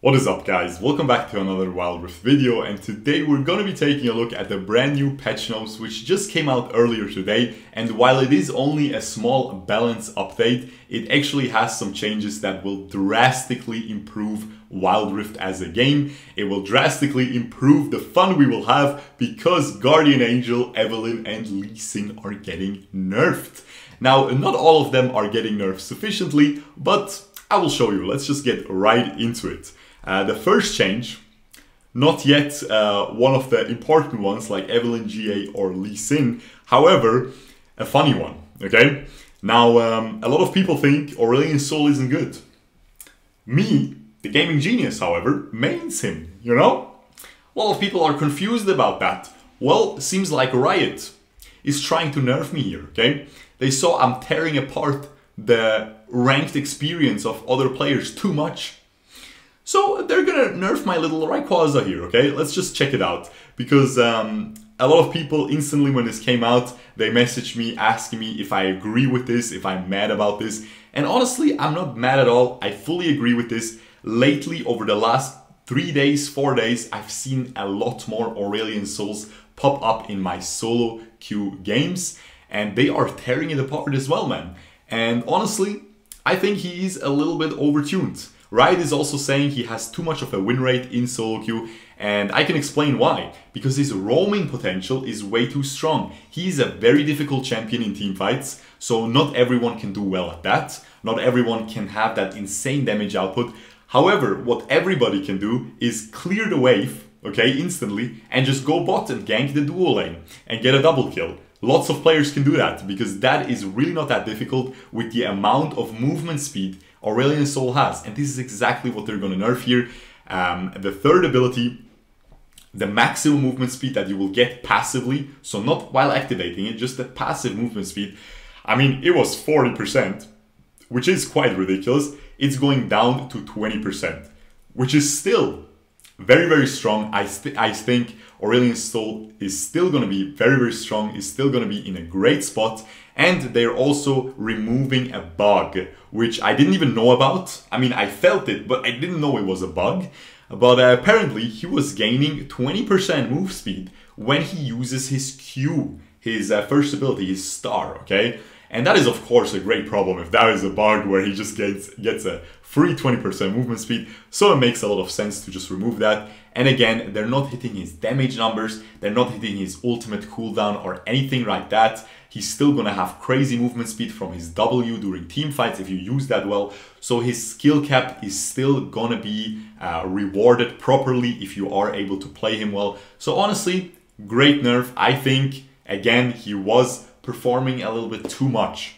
What is up, guys? Welcome back to another Wild Rift video, and today we're going to be taking a look at the brand new patch notes which just came out earlier today. And while it is only a small balance update, it actually has some changes that will drastically improve Wild Rift as a game. It will drastically improve the fun we will have because Guardian Angel, Evelynn and Lee Sin are getting nerfed. Now, not all of them are getting nerfed sufficiently, but I will show you. Let's just get right into it. The first change, not yet one of the important ones like Evelynn, GA or Lee Sin, however, a funny one, okay? Now, a lot of people think Aurelion Sol isn't good. Me, the gaming genius, however, mains him, you know? A lot of people are confused about that. Well, seems like Riot is trying to nerf me here, okay? They saw I'm tearing apart the ranked experience of other players too much. So they're gonna nerf my little Rayquaza here, okay? Let's just check it out. Because a lot of people instantly when this came out, they messaged me asking me if I agree with this, if I'm mad about this. And honestly, I'm not mad at all. I fully agree with this. Lately, over the last 3 days, 4 days, I've seen a lot more Aurelion Sols pop up in my solo queue games. And they are tearing it apart as well, man. And honestly, I think he is a little bit overtuned. Riot is also saying he has too much of a win rate in solo queue, and I can explain why. Because his roaming potential is way too strong. He is a very difficult champion in team fights, so not everyone can do well at that. Not everyone can have that insane damage output. However, what everybody can do is clear the wave, okay, instantly, and just go bot and gank the duo lane and get a double kill. Lots of players can do that because that is really not that difficult with the amount of movement speed Aurelion Sol has, and this is exactly what they're going to nerf here. The third ability, the maximum movement speed that you will get passively, so not while activating it, just the passive movement speed. I mean, it was 40%, which is quite ridiculous. It's going down to 20%, which is still very, very strong. I think Aurelion Sol is still going to be very, very strong, is still going to be in a great spot. And they're also removing a bug, which I didn't even know about. I mean, I felt it, but I didn't know it was a bug. But apparently he was gaining 20% move speed when he uses his Q, his first ability, his star, okay? And that is of course a great problem if that is a bug where he just gets a free 20% movement speed. So it makes a lot of sense to just remove that. And again, they're not hitting his damage numbers, they're not hitting his ultimate cooldown or anything like that. He's still gonna have crazy movement speed from his W during team fights if you use that well. So his skill cap is still gonna be rewarded properly if you are able to play him well. So honestly, great nerf. I think, again, he was performing a little bit too much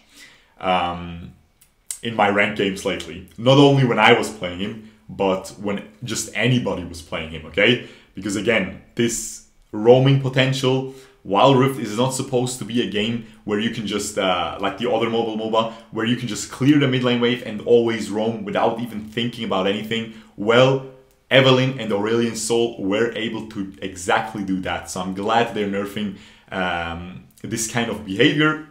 in my ranked games lately. Not only when I was playing him, but when just anybody was playing him, okay? Because again, this roaming potential, Wild Rift is not supposed to be a game where you can just, like the other mobile MOBA, where you can just clear the mid lane wave and always roam without even thinking about anything. Well, Evelynn and Aurelion Sol were able to exactly do that. So I'm glad they're nerfing this kind of behavior.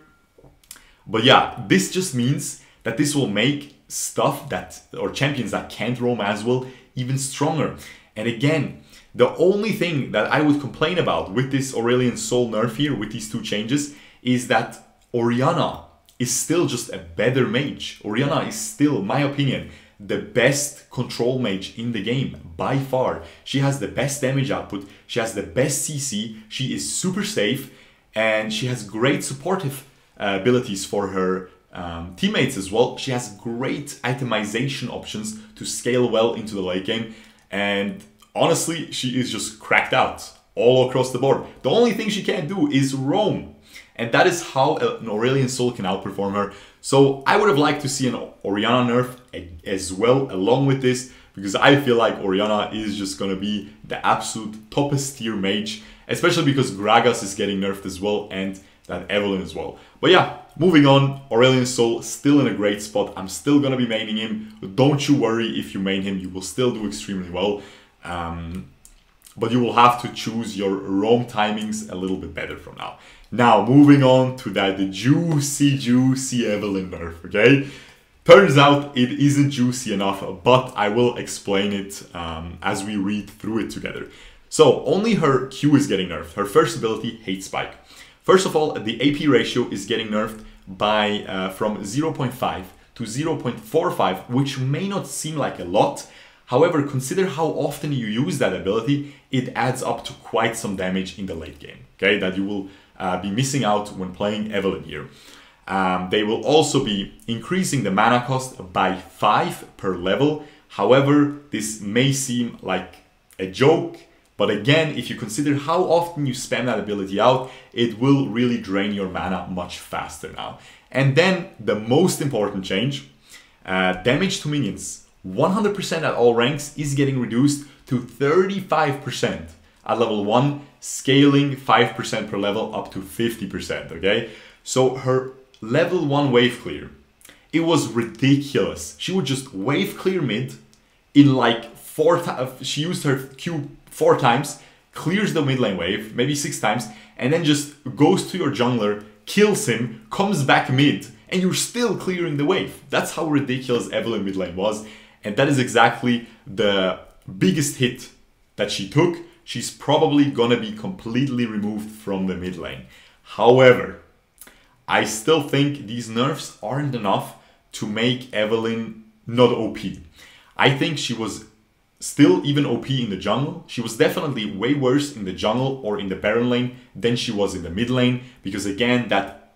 But yeah, this just means that this will make stuff that, or champions that can't roam as well, even stronger. And again, the only thing that I would complain about with this Aurelion Sol nerf here, with these two changes, is that Orianna is still just a better mage. Orianna is still, in my opinion, the best control mage in the game, by far. She has the best damage output, she has the best CC, she is super safe, and she has great supportive abilities for her teammates as well. She has great itemization options to scale well into the late game, and honestly, she is just cracked out all across the board. The only thing she can't do is roam, and that is how an Aurelion Sol can outperform her. So I would have liked to see an Orianna nerf as well along with this, because I feel like Orianna is just gonna be the absolute toppest tier mage, especially because Gragas is getting nerfed as well, and that Evelynn as well. But yeah, moving on, Aurelion Sol still in a great spot. I'm still gonna be maining him. Don't you worry, if you main him, you will still do extremely well. But you will have to choose your roam timings a little bit better from now. Now, moving on to that juicy Evelynn nerf, okay? Turns out it isn't juicy enough, but I will explain it as we read through it together. So only her Q is getting nerfed. Her first ability, Hate Spike. First of all, the AP ratio is getting nerfed by from 0.5 to 0.45, which may not seem like a lot. However, consider how often you use that ability. It adds up to quite some damage in the late game, okay, that you will be missing out when playing Evelynn here. They will also be increasing the mana cost by 5 per level. However, this may seem like a joke, but again, if you consider how often you spam that ability out, it will really drain your mana much faster now. And then the most important change, damage to minions, 100% at all ranks is getting reduced to 35% at level 1, scaling 5% per level up to 50%, okay? So her level 1 wave clear, it was ridiculous. She would just wave clear mid in like 4 times. She used her Q 4 times, clears the mid lane wave, maybe 6 times, and then just goes to your jungler, kills him, comes back mid, and you're still clearing the wave. That's how ridiculous Evelynn mid lane was, and that is exactly the biggest hit that she took. She's probably gonna be completely removed from the mid lane. However, I still think these nerfs aren't enough to make Evelynn not OP. I think she was still even OP in the jungle. She was definitely way worse in the jungle or in the Baron lane than she was in the mid lane, because again, that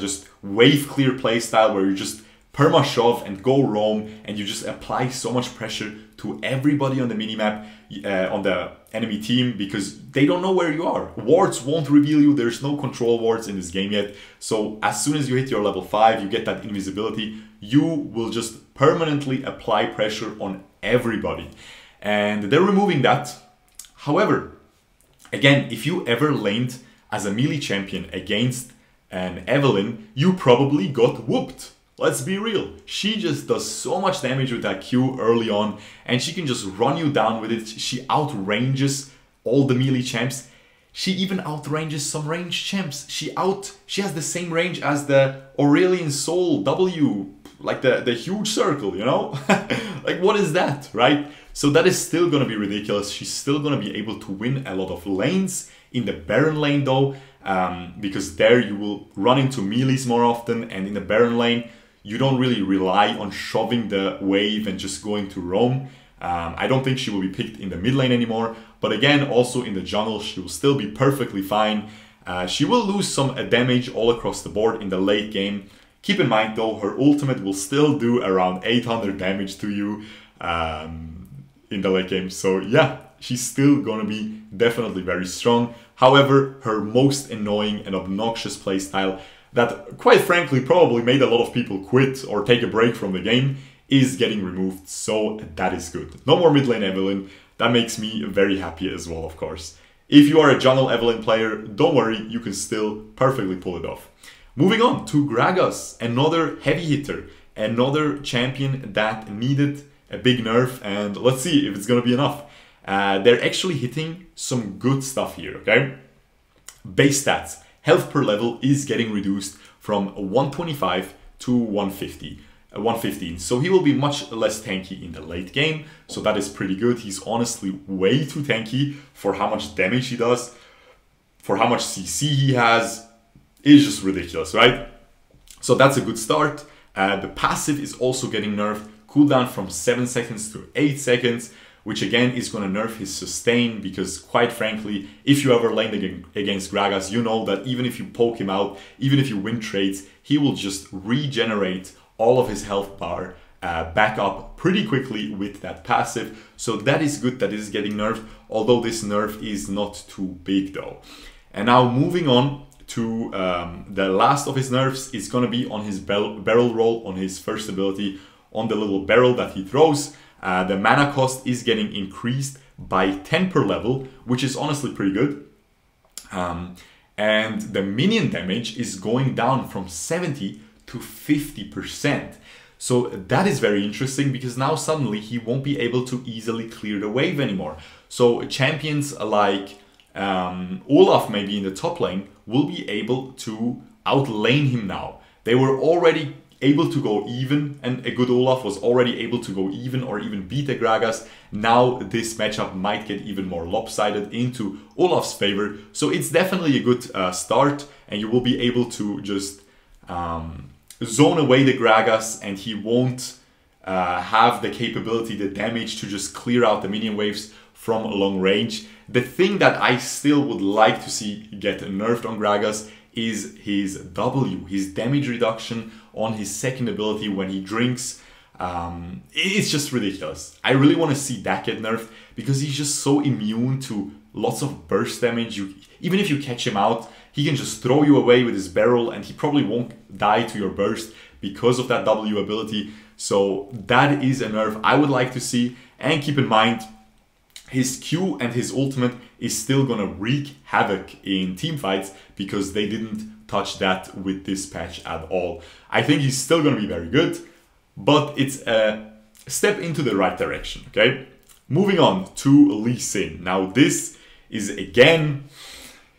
just wave clear playstyle where you just perma shove and go roam and you just apply so much pressure to everybody on the minimap, on the enemy team, because they don't know where you are. Wards won't reveal you. There's no control wards in this game yet. So as soon as you hit your level 5, you get that invisibility, you will just permanently apply pressure on everybody. And they're removing that. However, again, if you ever laned as a melee champion against an Evelynn, you probably got whooped. Let's be real. She just does so much damage with that Q early on, and she can just run you down with it. She outranges all the melee champs. She even outranges some ranged champs. She has the same range as the Aurelion Sol W, like the huge circle, you know? Like, what is that, right? So that is still gonna be ridiculous. She's still gonna be able to win a lot of lanes. In the Baron lane though, because there you will run into melees more often, and in the Baron lane, you don't really rely on shoving the wave and just going to roam. I don't think she will be picked in the mid lane anymore, but again, also in the jungle, she will still be perfectly fine. She will lose some damage all across the board in the late game. Keep in mind though, her ultimate will still do around 800 damage to you in the late game. So yeah, she's still gonna be definitely very strong. However, her most annoying and obnoxious playstyle that, quite frankly, probably made a lot of people quit or take a break from the game is getting removed, so that is good. No more mid lane Evelynn. That makes me very happy as well, of course. If you are a jungle Evelynn player, don't worry, you can still perfectly pull it off. Moving on to Gragas, another heavy hitter, another champion that needed a big nerf, and let's see if it's gonna be enough. They're actually hitting some good stuff here, okay? Base stats. Health per level is getting reduced from 125 to 115. So he will be much less tanky in the late game. So that is pretty good. He's honestly way too tanky for how much damage he does, for how much CC he has. It's just ridiculous, right? So that's a good start. The passive is also getting nerfed. Cooldown from 7 seconds to 8 seconds. Which again is going to nerf his sustain, because quite frankly, if you ever laned against Gragas, you know that even if you poke him out, even if you win trades, he will just regenerate all of his health bar back up pretty quickly with that passive. So that is good that it is getting nerfed, although this nerf is not too big though. And now moving on to the last of his nerfs is going to be on his barrel roll, on his first ability, on the little barrel that he throws. The mana cost is getting increased by 10 per level, which is honestly pretty good. And the minion damage is going down from 70 to 50%. So that is very interesting, because now suddenly he won't be able to easily clear the wave anymore. So champions like Olaf, maybe in the top lane, will be able to outlane him now. They were already able to go even, and a good Olaf was already able to go even or even beat a Gragas. Now this matchup might get even more lopsided into Olaf's favor. So it's definitely a good start, and you will be able to just zone away the Gragas, and he won't have the capability, the damage to just clear out the minion waves from long range. The thing that I still would like to see get nerfed on Gragas is his W, his damage reduction on his second ability when he drinks. It's just ridiculous. I really want to see that get nerfed because he's just so immune to lots of burst damage. Even if you catch him out, he can just throw you away with his barrel and he probably won't die to your burst because of that W ability. So that is a nerf I would like to see. And keep in mind, his Q and his ultimate is still gonna wreak havoc in team fights because they didn't touch that with this patch at all. I think he's still gonna be very good, but it's a step into the right direction, okay? Moving on to Lee Sin. Now this is, again,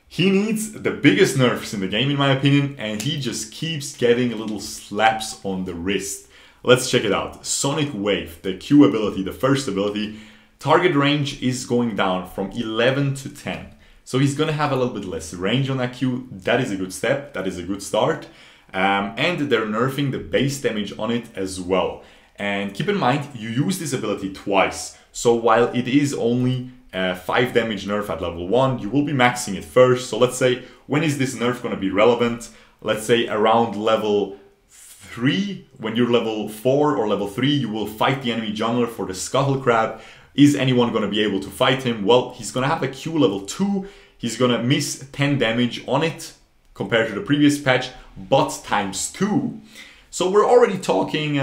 he needs the biggest nerfs in the game in my opinion, and he just keeps getting little slaps on the wrist. Let's check it out. Sonic Wave, the Q ability, the first ability, target range is going down from 11 to 10. So he's gonna have a little bit less range on that Q. That is a good step, that is a good start. And they're nerfing the base damage on it as well. And keep in mind, you use this ability twice. So while it is only 5 damage nerf at level 1, you will be maxing it first. So let's say, when is this nerf gonna be relevant? Let's say around level 3, when you're level 4 or level 3, you will fight the enemy jungler for the Scuttle Crab. Is anyone going to be able to fight him? Well, he's going to have a Q level 2. He's going to miss 10 damage on it compared to the previous patch, but times 2. So we're already talking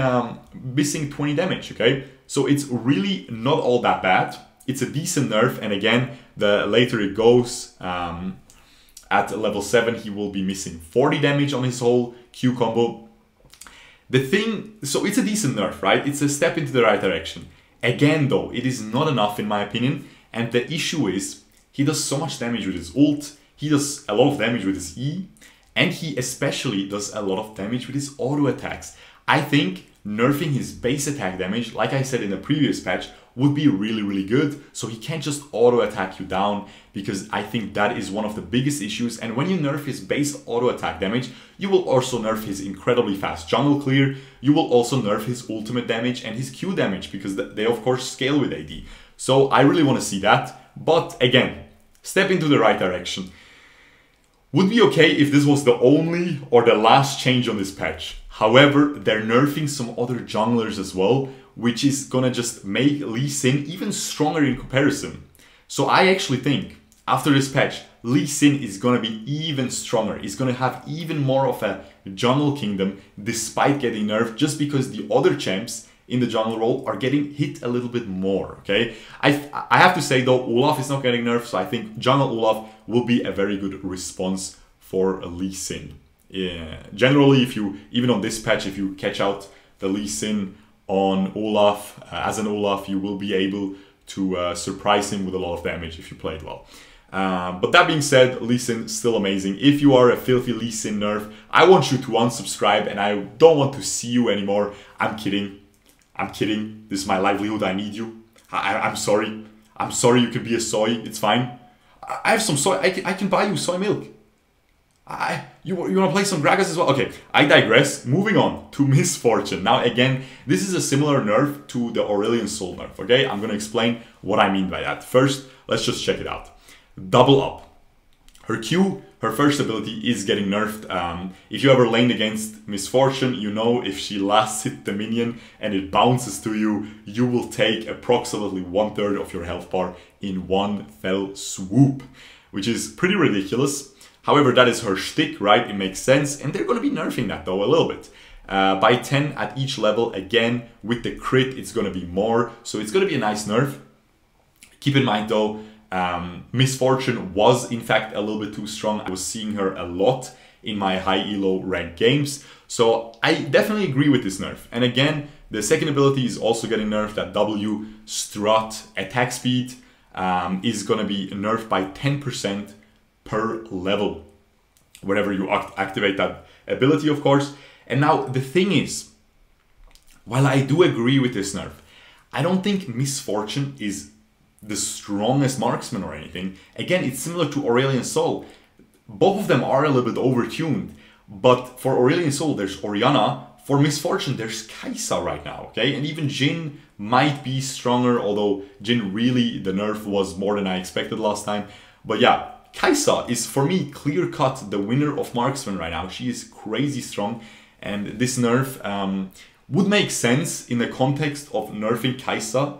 missing 20 damage, okay? So it's really not all that bad. It's a decent nerf, and again, the later it goes, at level 7, he will be missing 40 damage on his whole Q combo. The thing, so it's a decent nerf, right? It's a step into the right direction. Again though, it is not enough in my opinion, and the issue is he does so much damage with his ult, he does a lot of damage with his E, and he especially does a lot of damage with his auto attacks. I think nerfing his base attack damage, like I said in the previous patch, would be really, really good, so he can't just auto attack you down, because I think that is one of the biggest issues. And when you nerf his base auto attack damage, you will also nerf his incredibly fast jungle clear, you will also nerf his ultimate damage and his Q damage, because they of course scale with AD. So I really want to see that, but again, step into the right direction. Would be okay if this was the only or the last change on this patch. However, they're nerfing some other junglers as well, which is gonna just make Lee Sin even stronger in comparison. So I actually think, after this patch, Lee Sin is gonna be even stronger. He's gonna have even more of a jungle kingdom despite getting nerfed, just because the other champs in the jungle role are getting hit a little bit more, okay? I have to say though, Olaf is not getting nerfed, so I think jungle Olaf will be a very good response for Lee Sin. Yeah. Generally, if you, even on this patch, if you catch out the Lee Sin on Olaf, as an Olaf, you will be able to surprise him with a lot of damage if you play it well. But that being said, Lee Sin still amazing. If you are a filthy Lee Sin nerf, I want you to unsubscribe and I don't want to see you anymore. I'm kidding. I'm kidding. This is my livelihood. I need you. I'm sorry. I'm sorry you can be a soy. It's fine. I have some soy. I can buy you soy milk. You want to play some Gragas as well? Okay, I digress. Moving on to Miss Fortune. Now again, this is a similar nerf to the Aurelion Sol nerf, okay? I'm going to explain what I mean by that. First, let's just check it out. Double Up. Her Q, her first ability, is getting nerfed. If you ever laned against Miss Fortune, you know if she last hit the minion and it bounces to you, you will take approximately 1/3 of your health bar in one fell swoop, which is pretty ridiculous. However, that is her shtick, right? It makes sense, and they're going to be nerfing that though a little bit. By 10 at each level, again, with the crit, it's going to be more, so it's going to be a nice nerf. Keep in mind though, Miss Fortune was in fact a little bit too strong. I was seeing her a lot in my high elo ranked games, so I definitely agree with this nerf. And again, the second ability is also getting nerfed. That W strut attack speed is going to be nerfed by 10% per level whenever you activate that ability, of course. And now the thing is, while I do agree with this nerf, I don't think Miss Fortune is the strongest marksman or anything. Again, it's similar to Aurelion Sol. Both of them are a little bit overtuned, but for Aurelion Sol, there's Orianna. For Miss Fortune, there's Kai'Sa right now, okay? And even Jhin might be stronger, although Jhin really, the nerf was more than I expected last time. But yeah, Kai'Sa is, for me, clear-cut the winner of marksman right now. She is crazy strong, and this nerf would make sense in the context of nerfing Kai'Sa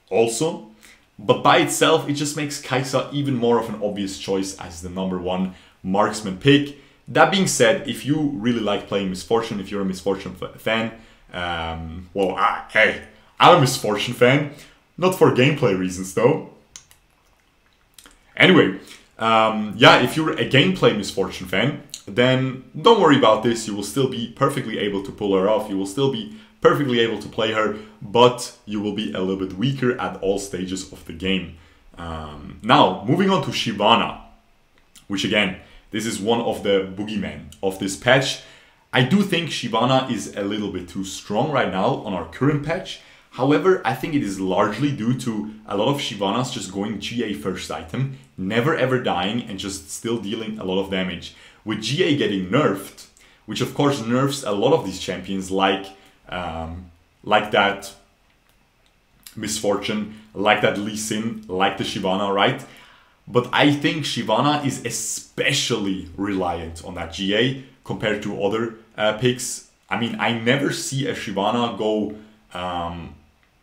also. But by itself, it just makes Kai'Sa even more of an obvious choice as the #1 marksman pick. That being said, if you really like playing Miss Fortune, if you're a Miss Fortune fan, well, hey, I'm a Miss Fortune fan. Not for gameplay reasons, though. Anyway, yeah, if you're a gameplay Miss Fortune fan, then don't worry about this. You will still be perfectly able to pull her off. You will still be perfectly able to play her, but you will be a little bit weaker at all stages of the game. Now, moving on to Shyvana, which again, this is one of the boogeymen of this patch. I do think Shyvana is a little bit too strong right now on our current patch. However, I think it is largely due to a lot of Shyvanas just going GA first item, never ever dying, and just still dealing a lot of damage. With GA getting nerfed, which of course nerfs a lot of these champions like that Miss Fortune, like that Lee Sin, like the Shyvana, right? But I think Shyvana is especially reliant on that GA compared to other picks. I mean, I never see a Shyvana go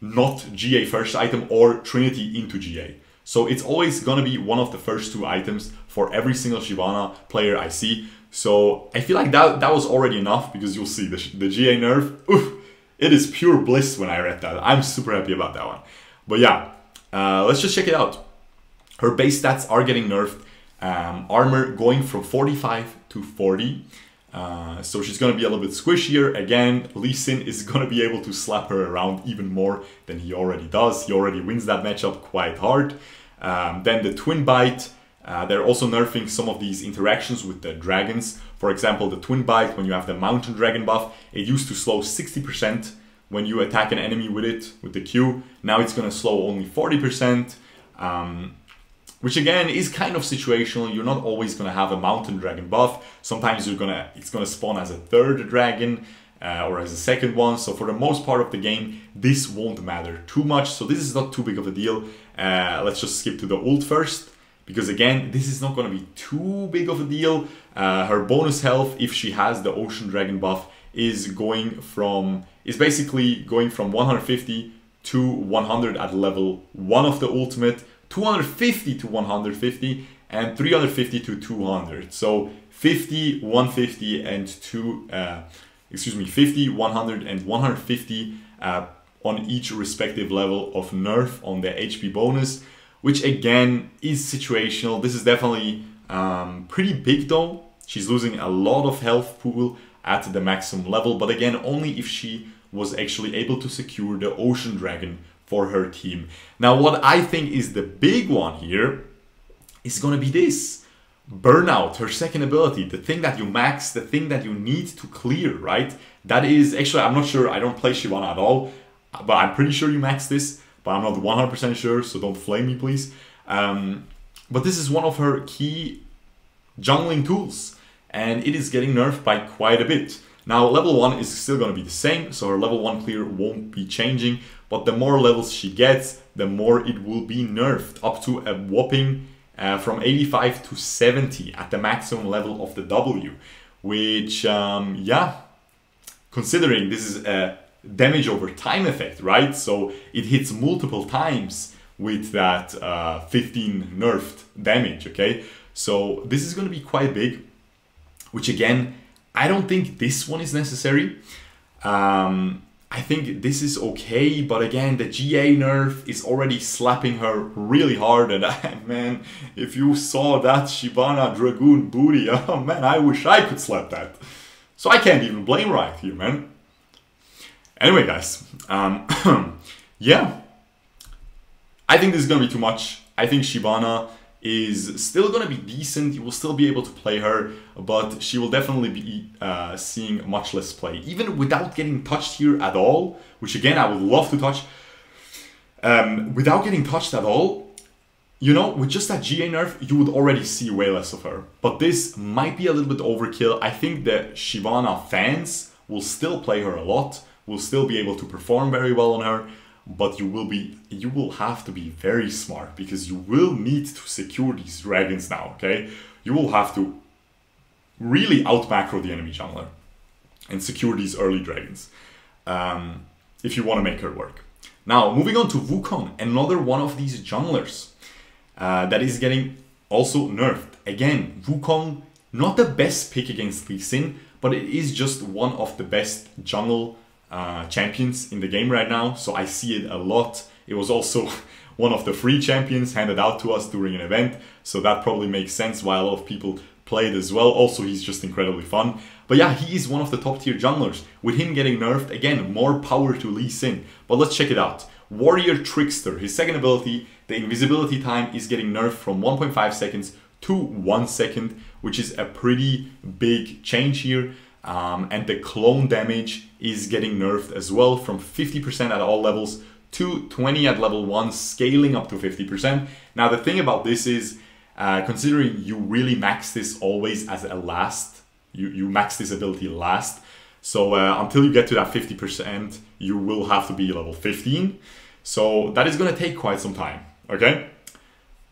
not GA first item or Trinity into GA. So it's always gonna be one of the first 2 items for every single Shyvana player I see. So I feel like that was already enough, because you'll see the GA nerf, oof, it is pure bliss when I read that. I'm super happy about that one. But yeah, let's just check it out. Her base stats are getting nerfed. Armor going from 45 to 40. So she's going to be a little bit squishier. Again, Lee Sin is going to be able to slap her around even more than he already does. He already wins that matchup quite hard. Then the Twin Bite. They're also nerfing some of these interactions with the dragons. For example, the Twin Bite, when you have the Mountain Dragon buff, it used to slow 60% when you attack an enemy with it, with the Q. Now it's going to slow only 40%. Which again is kind of situational. You're not always gonna have a Mountain Dragon buff. Sometimes it's gonna spawn as a 3rd dragon or as a 2nd one. So for the most part of the game, this won't matter too much. So this is not too big of a deal. Let's just skip to the ult first, because again, this is not gonna be too big of a deal. Her bonus health, if she has the Ocean Dragon buff, is basically going from 150 to 100 at level 1 of the ultimate, 250 to 150, and 350 to 200. So 50, 150, and 50, 100, and 150 on each respective level of nerf on the HP bonus, which again is situational. This is definitely pretty big though. She's losing a lot of health pool at the maximum level, but again, only if she was actually able to secure the Ocean Dragon for her team. Now, what I think is the big one here is gonna be this. Burnout, her second ability, the thing that you max, the thing that you need to clear, right? That is, actually, I'm not sure, I don't play Shyvana at all, but I'm pretty sure you max this, but I'm not 100% sure, so don't flame me, please. But this is one of her key jungling tools, and it is getting nerfed by quite a bit. Now, level 1 is still going to be the same, so her level 1 clear won't be changing, but the more levels she gets, the more it will be nerfed, up to a whopping from 85 to 70 at the maximum level of the W, which, yeah, considering this is a damage over time effect, right? So it hits multiple times with that 15 nerfed damage, okay? So this is going to be quite big, which again, I don't think this one is necessary. I think this is okay, but again, the GA nerf is already slapping her really hard, and man, if you saw that Shyvana Dragoon booty, oh man, I wish I could slap that. So I can't even blame Riot here, man. Anyway, guys, yeah, I think this is gonna be too much. I think Shyvana is still going to be decent. You will still be able to play her, but she will definitely be seeing much less play. Even without getting touched here at all, which again, I would love to touch. Without getting touched at all, you know, with just that GA nerf, you would already see way less of her. But this might be a little bit overkill. I think the Shyvana fans will still play her a lot, will still be able to perform very well on her, but you will have to be very smart, because you will need to secure these dragons now, okay? You will have to really out-macro the enemy jungler and secure these early dragons if you want to make her work. Now, moving on to Wukong, another one of these junglers that is getting also nerfed. Again, Wukong, not the best pick against Lee Sin, but it is just one of the best jungle champions in the game right now, so I see it a lot. It was also one of the free champions handed out to us during an event, so that probably makes sense why a lot of people play it as well. Also, he's just incredibly fun. But yeah, he is one of the top tier junglers. With him getting nerfed, again, more power to Lee Sin. But let's check it out. Warrior Trickster, his second ability, the invisibility time is getting nerfed from 1.5 seconds to 1 second, which is a pretty big change here. And the clone damage is getting nerfed as well from 50% at all levels to 20 at level 1, scaling up to 50%. Now the thing about this is, considering you really max this always as a last, you max this ability last, so until you get to that 50%, you will have to be level 15. So that is going to take quite some time, okay?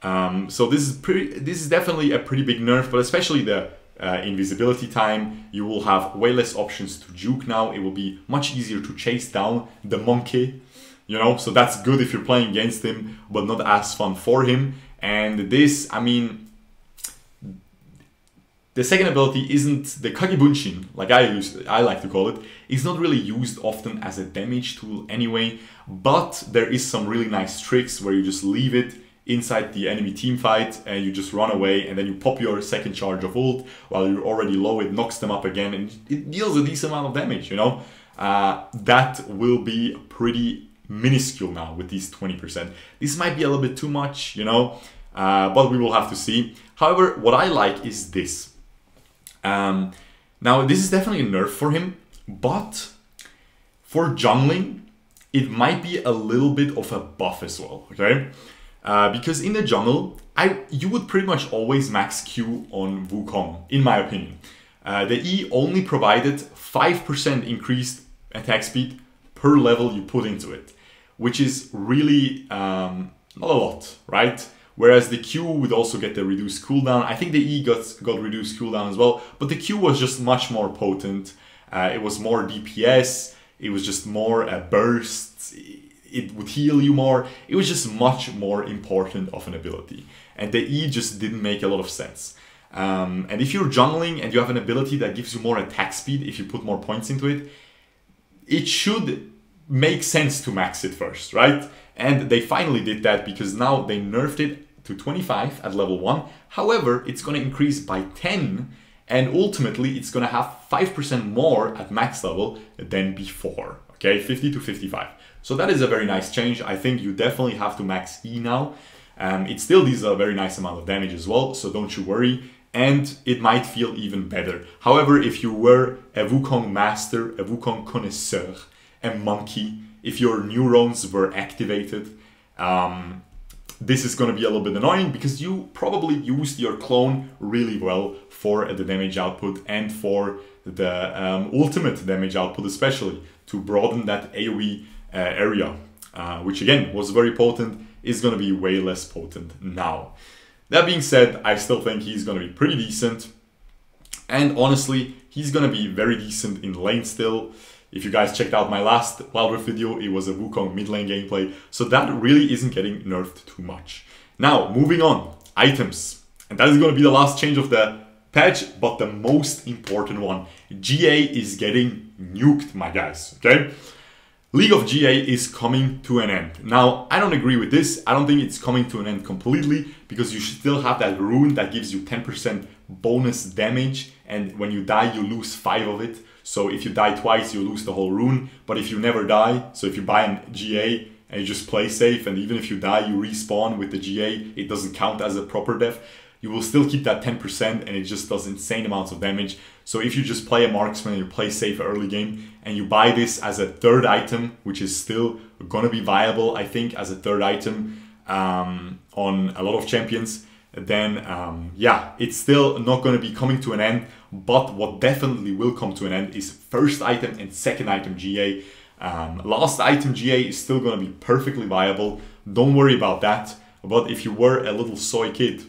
So this is definitely a pretty big nerf, but especially the invisibility time. You will have way less options to juke now. It will be much easier to chase down the monkey, you know, so that's good if you're playing against him, but not as fun for him. And this, I mean, the second ability isn't the Kagebunshin, like I like to call it, is not really used often as a damage tool anyway, but there is some really nice tricks where you just leave it inside the enemy team fight and you just run away, and then you pop your second charge of ult while you're already low. It knocks them up again and it deals a decent amount of damage, you know. That will be pretty minuscule now with these 20%. This might be a little bit too much, you know, but we will have to see. However, what I like is this. Now this is definitely a nerf for him, but for jungling it might be a little bit of a buff as well, okay? Because in the jungle, you would pretty much always max Q on Wukong, in my opinion. The E only provided 5% increased attack speed per level you put into it, which is really not a lot, right? Whereas the Q would also get the reduced cooldown. I think the E got reduced cooldown as well, but the Q was just much more potent. It was more DPS, it was just more bursts, it would heal you more. It was just much more important of an ability. And the E just didn't make a lot of sense. And if you're jungling and you have an ability that gives you more attack speed, if you put more points into it, it should make sense to max it first, right? And they finally did that, because now they nerfed it to 25 at level 1. However, it's going to increase by 10, and ultimately it's going to have 5% more at max level than before, okay? 50 to 55. So that is a very nice change. I think you definitely have to max E now. It still deals a very nice amount of damage as well, so don't you worry. And it might feel even better. However, if you were a Wukong master, a Wukong connoisseur, a monkey, if your neurons were activated, this is going to be a little bit annoying, because you probably used your clone really well for the damage output and for the ultimate damage output, especially to broaden that AoE area, which again was very potent, is going to be way less potent now. That being said, I still think he's going to be pretty decent, and honestly, he's going to be very decent in lane still. If you guys checked out my last Wild Rift video, it was a Wukong mid lane gameplay, so that really isn't getting nerfed too much. Now, moving on, items. And that is going to be the last change of the patch, but the most important one. GA is getting nuked, my guys, okay? League of GA is coming to an end. Now, I don't agree with this. I don't think it's coming to an end completely, because you still have that rune that gives you 10% bonus damage, and when you die, you lose 5 of it. So if you die twice, you lose the whole rune. But if you never die, so if you buy an GA and you just play safe, and even if you die, you respawn with the GA, it doesn't count as a proper death. You will still keep that 10% and it just does insane amounts of damage. So if you just play a marksman and you play safe early game and you buy this as a third item, which is still gonna be viable, I think, as a third item on a lot of champions, then yeah, it's still not gonna be coming to an end. But what definitely will come to an end is first item and second item GA. Last item GA is still gonna be perfectly viable. Don't worry about that. But if you were a little soy kid,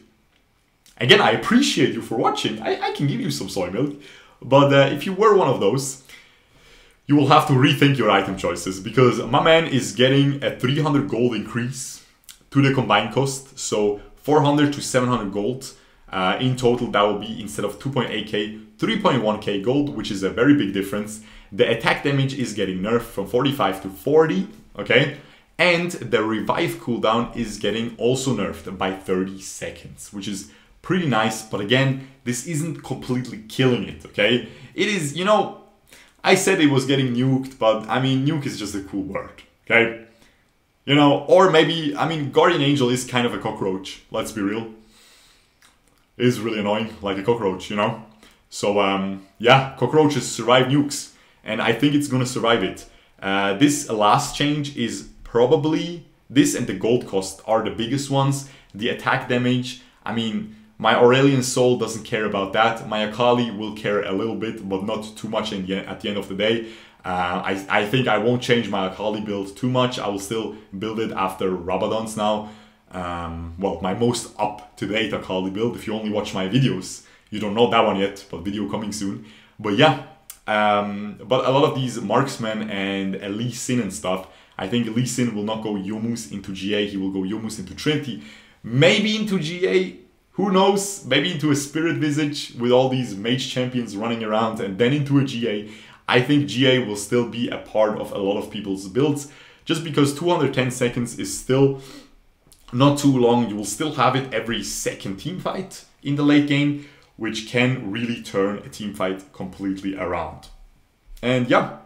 again, I appreciate you for watching. I can give you some soy milk. But if you were one of those, you will have to rethink your item choices, because my man is getting a 300 gold increase to the combined cost. So 400 to 700 gold. In total, that will be, instead of 2.8k, 3.1k gold, which is a very big difference. The attack damage is getting nerfed from 45 to 40, okay? And the revive cooldown is getting also nerfed by 30 seconds, which is pretty nice. But again, this isn't completely killing it, okay? It is, you know, I said it was getting nuked, but I mean, nuke is just a cool word, okay? You know, or maybe, I mean, Guardian Angel is kind of a cockroach, let's be real. It is really annoying, like a cockroach, you know? So, yeah, cockroaches survive nukes, and I think it's gonna survive it. This last change is probably, this and the gold cost are the biggest ones. The attack damage, I mean, my Aurelion Soul doesn't care about that. My Akali will care a little bit, but not too much at the end of the day. I think I won't change my Akali build too much. I will still build it after Rabadon's now. Well, my most up-to-date Akali build. If you only watch my videos, you don't know that one yet, but video coming soon. But yeah, but a lot of these marksmen and Lee Sin and stuff, I think Lee Sin will not go Youmuu's into GA, he will go Youmuu's into Trinity. Maybe into GA, who knows, maybe into a Spirit Visage with all these mage champions running around, and then into a GA. I think GA will still be a part of a lot of people's builds, just because 210 seconds is still not too long. You will still have it every second team fight in the late game, which can really turn a team fight completely around. And yeah,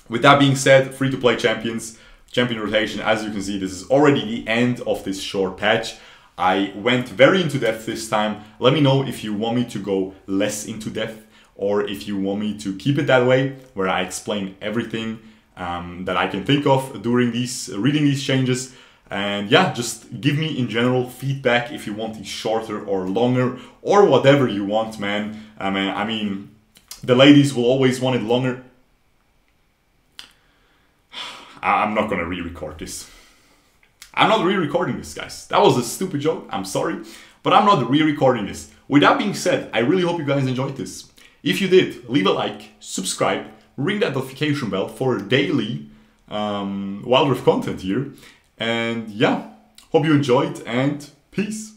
with that being said, free-to-play champions, champion rotation, as you can see, this is already the end of this short patch. I went very into depth this time. Let me know if you want me to go less into depth, or if you want me to keep it that way, where I explain everything that I can think of during reading these changes. And yeah, just give me in general feedback if you want these shorter or longer, or whatever you want, man. I mean, the ladies will always want it longer. I'm not gonna re-record this. I'm not re-recording this, guys. That was a stupid joke, I'm sorry, but I'm not re-recording this. With that being said, I really hope you guys enjoyed this. If you did, leave a like, subscribe, ring that notification bell for daily Wild Rift content here. And yeah, hope you enjoyed, and peace.